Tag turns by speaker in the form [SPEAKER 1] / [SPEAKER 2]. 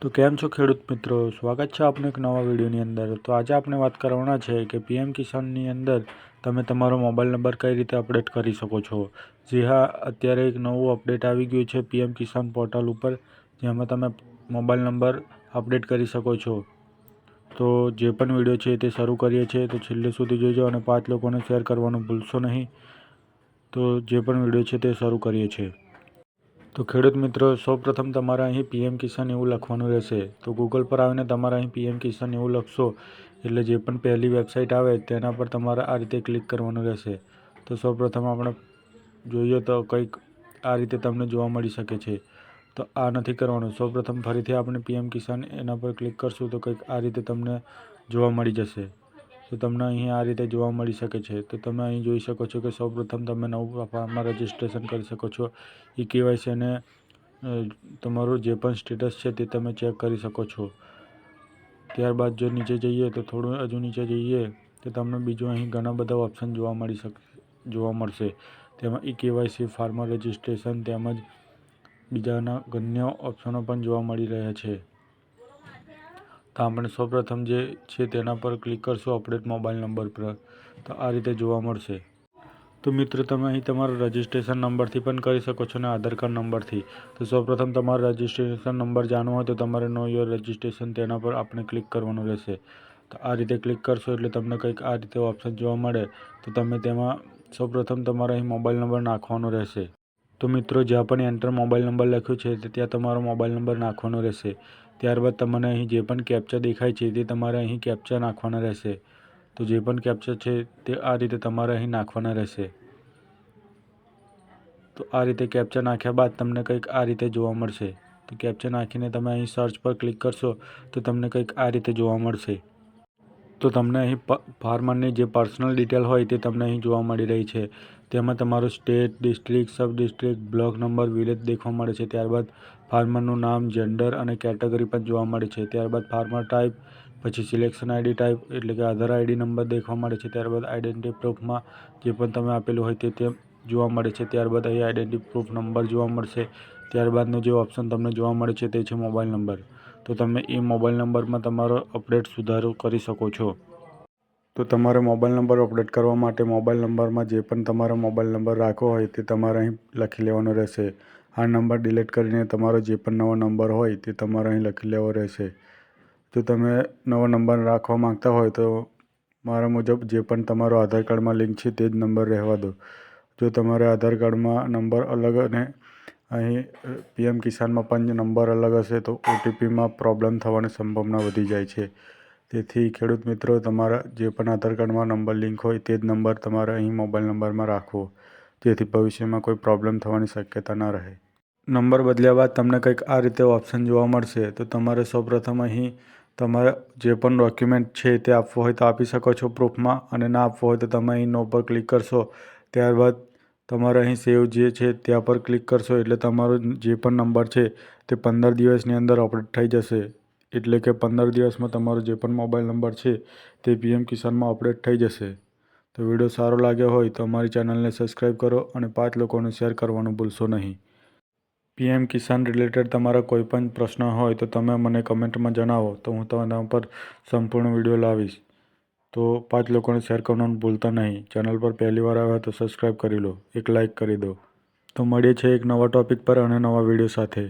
[SPEAKER 1] તો કેમ છો ખેડૂત મિત્રો, સ્વાગત છે આપનું એક નવા વિડીયોની અંદર। તો આજે આપણે વાત કરવાના છે કે પીએમ કિસાનની અંદર તમે તમારો મોબાઈલ નંબર કઈ રીતે અપડેટ કરી શકો છો। જી હા, અત્યારે એક નવું અપડેટ આવી ગયું છે પીએમ કિસાન પોર્ટલ ઉપર, જેમાં તમે મોબાઈલ નંબર અપડેટ કરી શકો છો। તો જે પણ વિડીયો છે તે શરૂ કરીએ છીએ તો છેલ્લે સુધી જોજો અને 5 લોકોને શેર કરવાનું ભૂલશો નહીં। તો જે પણ વિડીયો છે તે શરૂ કરીએ છીએ। તો ખેડૂત મિત્રો, સૌપ્રથમ તમારે અહીં પીએમ કિસાન એવું લખવાનું રહેશે। તો ગૂગલ પર આવીને તમારે અહીં પીએમ કિસાન એવું લખશો એટલે જે પણ પહેલી વેબસાઇટ આવે તેના પર તમારે આ રીતે ક્લિક કરવાનું રહેશે। તો સૌપ્રથમ આપણે જોઈએ તો કંઈક આ રીતે તમને જોવા મળી શકે છે। તો આ નથી કરવાનું, સૌપ્રથમ ફરીથી આપણે પીએમ કિસાન એના પર ક્લિક કરશું તો કંઈક આ રીતે તમને જોવા મળી જશે। તો તમને અહીં આ રીતે જોવા મળી શકે છે। તો તમે અહીં જોઈ શકો છો કે સૌપ્રથમ તમે નવું ફાર્મમાં રજિસ્ટ્રેશન કરી શકો છો। કેવાયસી અને તમારું જે પણ સ્ટેટસ છે તે તમે ચેક કરી શકો છો। ત્યારબાદ જો નીચે જઈએ તો થોડું હજુ નીચે જઈએ તો તમને બીજું અહીં ઘણા બધા ઓપ્શન જોવા મળશે। તેમાં કેવાયસી, ફાર્મર રજિસ્ટ્રેશન તેમજ બીજાના અન્ય ઓપ્શનો પણ જોવા મળી રહ્યા છે। તો આપણે સૌપ્રથમ જે છે તેના પર ક્લિક કરશું અપડેટ મોબાઈલ નંબર પર, તો આ રીતે જોવા મળશે। તો મિત્રો, તમે અહીં તમારો રજિસ્ટ્રેશન નંબરથી પણ કરી શકો છો અને આધાર કાર્ડ નંબરથી। તો સૌપ્રથમ તમારો રજિસ્ટ્રેશન નંબર જાણવો હોય તો તમારે નો યોર રજિસ્ટ્રેશન તેના પર આપણે ક્લિક કરવાનું રહેશે। તો આ રીતે ક્લિક કરશો એટલે તમને કંઈક આ રીતે ઓપ્શન જોવા મળે। તો તમે તેમાં સૌપ્રથમ તમારે અહીં મોબાઈલ નંબર નાખવાનો રહેશે। તો મિત્રો, જ્યાં પણ એન્ટર મોબાઈલ નંબર લખ્યું છે ત્યાં તમારો મોબાઈલ નંબર નાખવાનો રહેશે। ત્યારબાદ તમને અહીં જે પણ કેપ્ચા દેખાય છે તે તમારે અહીં કેપ્ચા નાખવાના રહેશે। તો જે પણ કેપ્ચા છે તે આ રીતે તમારે અહીં નાખવાના રહેશે। તો આ રીતે કેપ્ચા નાખ્યા બાદ તમને કંઈક આ રીતે જોવા મળશે। તો કેપ્ચા નાખીને તમે અહીં સર્ચ પર ક્લિક કરશો તો તમને કંઈક આ રીતે જોવા મળશે। તો તમને અહીં ફાર્મરની જે પર્સનલ ડિટેલ હોય તે તમને અહીં જોવા મળી રહી છે। તેમાં તમારું state, district, sub district, block number, village દેખવા મળે છે। ત્યારબાદ ફાર્મરનું નામ, જેન્ડર અને કેટેગરી પણ જોવા મળે છે। ત્યારબાદ ફાર્મર ટાઈપ, પછી સિલેક્શન આઈડી ટાઈપ એટલે કે આધાર આઈડી નંબર દેખવા મળે છે। ત્યારબાદ આઈડેન્ટિટી પ્રૂફમાં જે પણ તમે આપેલું હોય તે જોવા મળે છે। ત્યારબાદ અહીં આઈડેન્ટિટી પ્રૂફ નંબર જોવા મળશે। ત્યારબાદનો જે ઓપ્શન તમને જોવા મળે છે તે છે મોબાઈલ નંબર। તો તમે એ મોબાઈલ નંબરમાં તમારો અપડેટ સુધારો કરી શકો છો। તો તમારે મોબાઈલ નંબર અપડેટ કરવા માટે મોબાઈલ નંબરમાં જે પણ તમારો મોબાઈલ નંબર રાખવો હોય તે તમારે અહીં લખી લેવાનો રહેશે। આ નંબર ડિલીટ કરીને તમારો જે પણ નવો નંબર હોય તે તમારે અહીં લખી લેવો રહેશે। જો તમે નવો નંબર રાખવા માંગતા હોય તો મારા મુજબ જે પણ તમારો આધાર કાર્ડમાં લિંક છે તે જ નંબર રહેવા દો। જો તમારે આધાર કાર્ડમાં નંબર અલગ અને અહીં પીએમ કિસાનમાં પણ નંબર અલગ હશે તો ઓટીપીમાં પ્રોબ્લેમ થવાની સંભાવના વધી જાય છે। તેથી ખેડૂત મિત્રો, તમારા જે પણ આધાર કાર્ડમાં નંબર લિંક હોય તે જ નંબર તમારે અહીં મોબાઈલ નંબરમાં રાખવો, જેથી ભવિષ્યમાં કોઈ પ્રોબ્લેમ થવાની શક્યતા ન રહે। નંબર બદલ્યા બાદ તમને કંઈક આ રીતે ઓપ્શન જોવા મળશે। તો તમારે સૌપ્રથમ અહીં તમારે જે પણ ડોક્યુમેન્ટ છે તે આપવો હોય તો આપી શકો છો પ્રૂફમાં, અને ના આપવો હોય તો તમે અહીં નો પર ક્લિક કરશો। ત્યારબાદ તમારે અહીં સેવ જે છે ત્યાં પર ક્લિક કરશો એટલે તમારો જે પણ નંબર છે તે 15 દિવસની અંદર અપડેટ થઈ જશે। એટલે કે 15 દિવસમાં તમારો જે પણ મોબાઈલ નંબર છે તે પીએમ કિસાનમાં અપડેટ થઈ જશે। તો વિડીયો સારો લાગ્યો હોય તો અમારી ચેનલને સબસ્ક્રાઈબ કરો અને 5 લોકોને શેર કરવાનું ભૂલશો નહીં। પીએમ કિસાન રિલેટેડ તમારા કોઈ પણ પ્રશ્ન હોય તો તમે મને કમેન્ટમાં જણાવો તો હું તેના પર સંપૂર્ણ વિડીયો લાવીશ। તો 5 લોકોને શેર કરવાનું ભૂલતા નહીં। ચેનલ પર પહેલી વાર આવ્યા તો સબસ્ક્રાઈબ કરી લો, એક લાઇક કરી દો। તો મળીએ છીએ એક નવા ટોપિક પર અને નવા વિડીયો સાથે।